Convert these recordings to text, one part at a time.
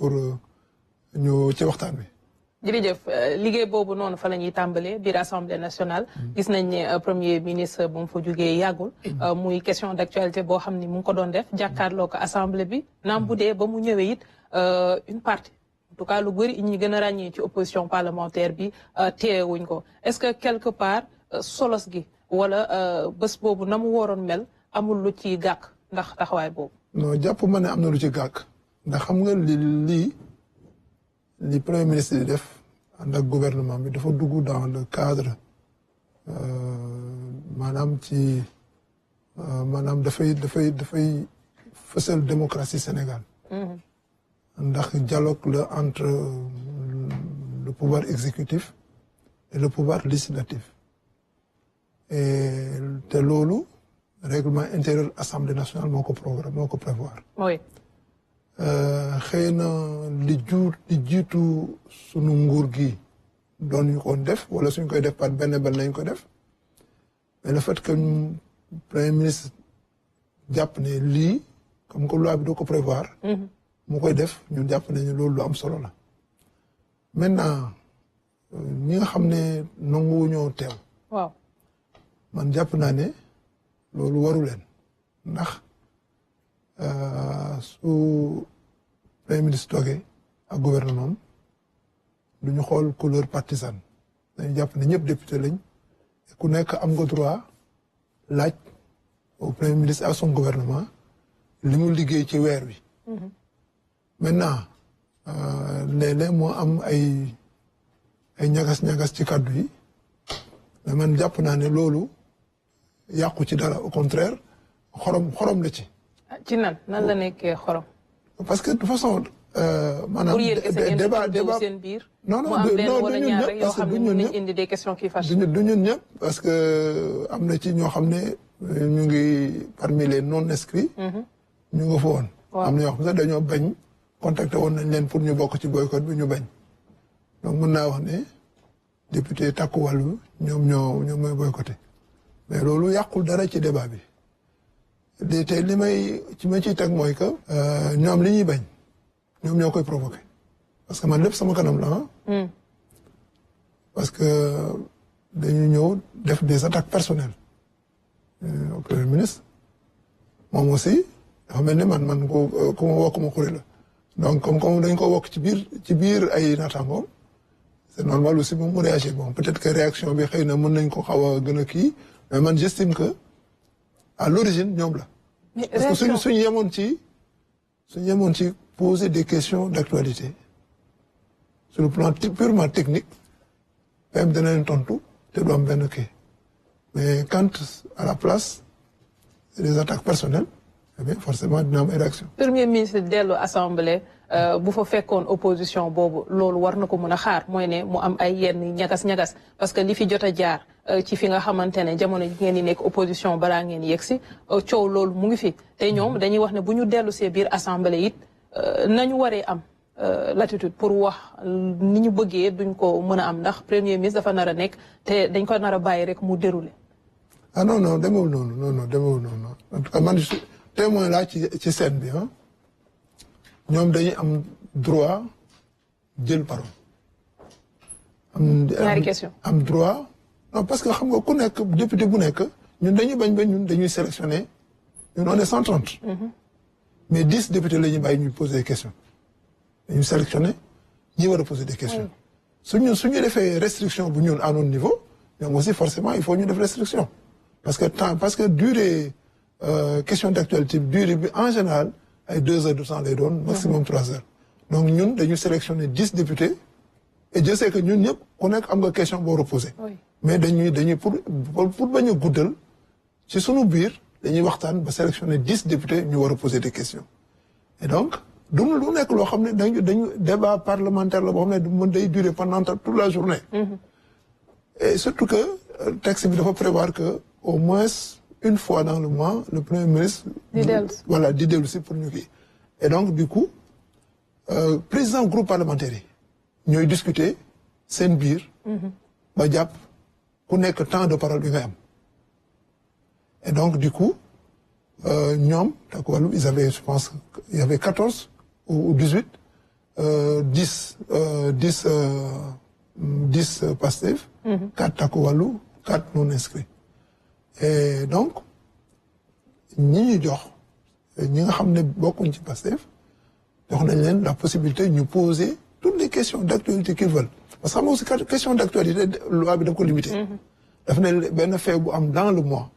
pour ñu ci waxtaan bi. jërëjëf liggéey boobu noonu fa la ñuy tàmbalee biir assemblée nationale. gis nañ ne premier ministre bu mu fa jugee yàggul. muy question d'actualité boo xam ni mu ngi ko doon def jàkkaarloo ko assemblée bi naam bu dee ba mu ñëwee it une partie en tout cas lu bëri ñi gën a ràññee ci opposition parlementaire bi teewuñ ko est-ce que quelque part solos gi wala bés boobu na mu waroon mel amul lu ci gàkk ndax taxawaay boobu. non jàpp ma ne am na lu ci gàkk ndax xam nga li premier ministre di def ànd ak gouvernement bi dafa dugg dans le cadre maanaam ci maanaam dafay fësal démocratie Sénégal. ndax dialogue la entre le pouvoir exécutif et le pouvoir législatif et te loolu règlement intérieur assemblée nationale moo ko programme moo ko prévoir. oui. xëy na li jiitu sunu nguur gi doon ñu ko def wala suñ koy def par benn lañ ko def mais le fait que premier ministre jàpp ne lii comme que loi bi doo ko prévoir. mu koy def ñun jàpp nañu loolu lu am solo la. maintenant ñi nga xam ne nanguwuñoo teew. waaw man jàpp naa ne loolu waru leen ndax. su premier ministre toogee ak gouvernement du ñu xool couleur partisane dañu jàpp ne ñëpp député lañ ku nekk am nga droit laaj au premier ministre ak son gouvernement li mu liggéey ci weer wi. maintenant léeg-léeg moo am ay ñagas-ñagas ci kàddu yi mais man jàpp naa ne loolu yàqu ci dara au contraire xorom la ci. ci nan la nekkee xorom. parce que de toute façon. maanaam débat seen biir. non mu am benn wala ñaar rek yoo xam ne mën nañ indi des questions qui fâchent. du ñun ñëpp parce que am na ci ñoo xam ne ñu ngi parmi les non inscrits. ñu nga fa woon. am na ñoo xam ne dañoo bañ. contacté woon nañ leen pour ñu bokk ci boycott bi ñu bañ. donc mën naa wax ne député takku wàllu ñoom mooy boycotté mais loolu yàqul dara ci débat bi. te li may ciy teg mooy que. ñoom li ñuy bañ ñoom ñoo koy provoqué parce que man lépp sama kanam la parce que dañu ñëw def des attaques personnelles au premier ministre moom aussi dafa mel ni man ku ma wokk ma xuri la donc comme dañ ko wokk ci biir ay naataangoom c'est normal aussi moom mu réagir bon peut-être que réaction bi xëy na mën nañ ko xaw a gën a kii mais man j'estime que à l'origine ñoom la. parce que suñu yemoon ci poser des questions d'actualité sur le plan purement technique même dana leen tontu te du am benn kii mais quand à la place c'est des attaques personnelles eh bien forcément dina am ay réaction. premier ministre dellu assemblée bu fa fekkoon opposition boobu loolu war na ko mën a xaar mooy ne mu am ay yenn ñagas-ñagas parce que li fi jot a jaar ci fi nga xamante ne jamono ji ngeen di nekk opposition balaa ngeen yegg si coow loolu mu ngi fi te ñoom dañuy wax ne bu ñu dellu see biir assemblée it nañu waree am latitude pour wax ni ñu bëggee duñ ko mën a am ndax premier ministre dafa nar a nekk te dañ ko nar a bàyyi rek mu dérouler. ah non demewul noonu demewul noonu en tout cas man témoin laa ci scène bi ñoom dañuy am droit jël parole. ñaari question am droit non parce que xam nga ku nekk député bu nekk ñun dañuy bañ ba ñun dañuy sélectionner ñun on est 130. mais 10 députés la ñuy bàyyi ñuy poser des questions dañuy sélectionner ñi war a poser des questions. suñu defee restriction bu ñun à notre niveau ñoom aussi forcément il faut ñu def restriction parce que durée question d'actualité durée bi en général ay 2 heures de temps lay doon maximum 3 heures donc ñun dañu sélectionner 10 députés et je sais que ñun ñëpp ku nekk am nga question boo reposer mais dañuy pour bañ a guddal ci sunu biir dañuy waxtaan ba sélectionner 10 députés ñu war a poser des questions et donc du nekk loo xam ne dañu débat parlementaire la boo xam ne mën day durer pendant toute la journée et surtout que texte bi dafa prévoir que au moins une fois dans le mois le premier ministre di dellu si pour ñu kii et donc du coup président groupe parlementaire yi ñooy discuter seen biir ba jàpp ku nekk temps de parole bi ngay am et donc du coup ñoom tak wàllu ils avaient je pense il y avait 14 ou 18 10 Pastef, 4 Takku Wallu, 4 non inscrits. Et donc ñi nga xam ne bokkuñ ci Pastef jox nañ leen la possibilité ñu poser toutes les questions d'actualité qu'ils veulent. Parce que xam nga aussi question d'actualité loi bi daf ko limité. daf ne benn fait bu am dans le mois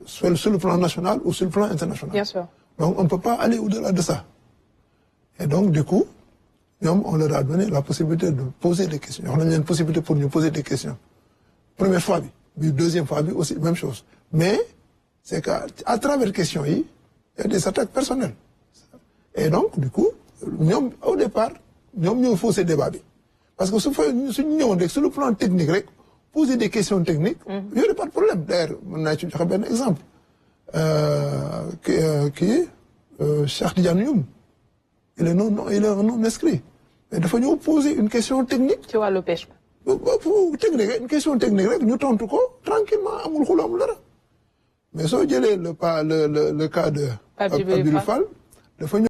soit sur le plan national ou sur le plan international. Bien sûr. Donc on ne peut pas aller au-delà de ça. Et donc du coup on leur a donné la possibilité de poser des questions. On a une possibilité pour nous poser des questions. Première fois, deuxième fois aussi, même chose. Mais c'est qu'à travers les questions, il y a des attaques personnelles. Et donc, du coup, au départ, nous avons faussé le débat. Parce que sur le plan technique, poser des questions techniques, il n'y aurait pas de problème. D'ailleurs, on a un bon exemple. Cheikh Tidiane Youm, il est non inscrit. Mais il faut poser une question technique. Tu vois le pêche. Une question technique, nous tentons tranquillement, amul khula amul dara. Mais si on dit le cas de Pape Djibril Fall,